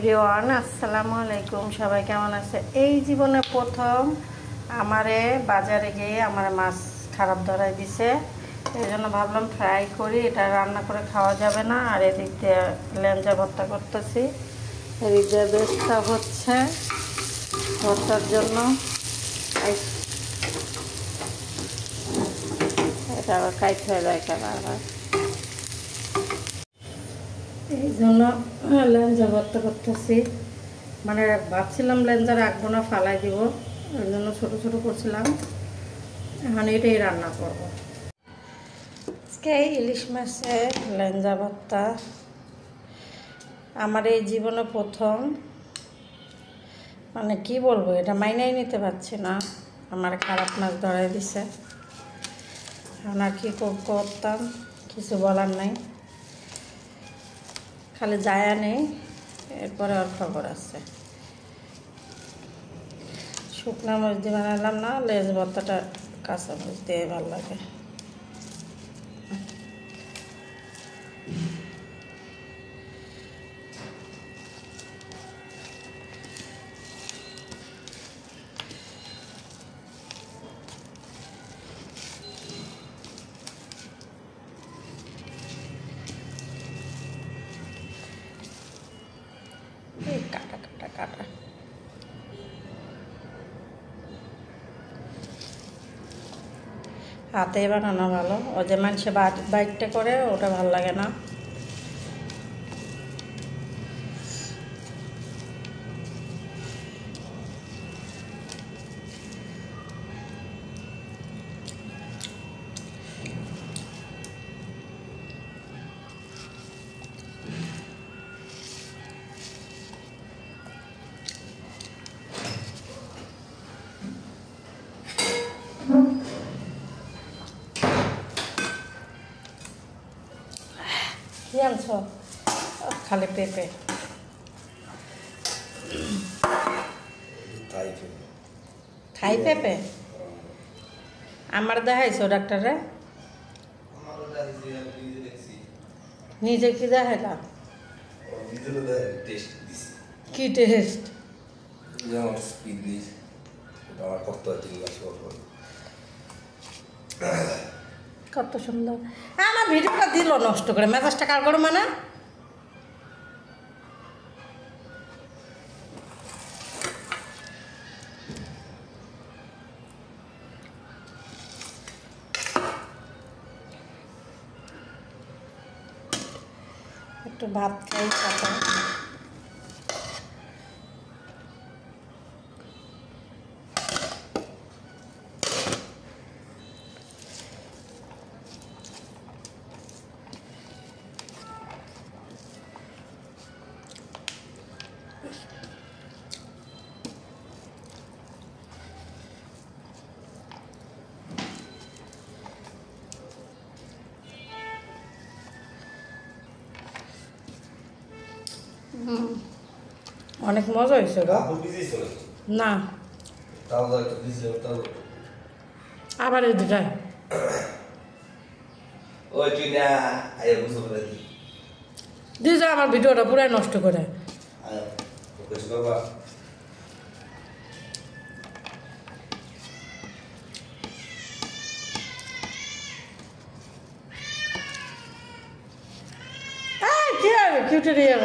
Everyone আসসালামু আলাইকুম। সবাই কেমন আছে? এই জীবনে প্রথম আমারে বাজারে গিয়ে আমার মাছ খারাপ ধরাই দিছে, এই জন্য ভাবলাম ফ্রাই করি, এটা রান্না করে খাওয়া যাবে না। আর এদিক দিয়ে লেঞ্জা ভর্তা করতেছি, এদিক দিয়ে বেস্তা হচ্ছে ভর্তার জন্য। এটা আবার কাইট হয়ে যায় কেন আবার, এই জন্য লেঞ্জা ভর্তা করতেছি। মানে ভাবছিলাম লেঞ্জা রাখবো না, ফালাই দিব, ওই জন্য ছোটো ছোটো করছিলাম। এখন এটাই রান্না করব। আজকে ইলিশ মাছের লেঞ্জা ভর্তা আমার এই জীবনে প্রথম। মানে কি বলবো, এটা মাইনাই নিতে পারছি না, আমার খারাপ মাছ ধরাই দিছে। এখন আর কী করতাম, কিছু বলার নাই, খালি যায়া নেই, এরপরে আর খবর আছে। শুকনা মরিচ দিয়ে বানালাম না, লেজ ভর্তাটা কাঁচা মরিচ দিয়ে ভালো লাগে। কাটা কাটা কাটা হাতে বানানো ভালো, ও যে মানুষে বাইকটা করে ওটা ভালো লাগে না। কি আনছ? খালি পেঁপে। থাই পেঁপে আমার দেখাইছো ডাক্তারে? নিজে কি দেখাইলা? কি টেস্ট? কত সুন্দর। আমার ভিডিওটা দিল নষ্ট করে, মেজাজটা কার করে মানে। একটু ভাত খাই সাথে। অনেক মজা হয়েছে গো। না আবার এই দুটা দিয়েছে, আমার ভিডিওটা পুরাই নষ্ট করে। কি হবে কিউটে দিয়ে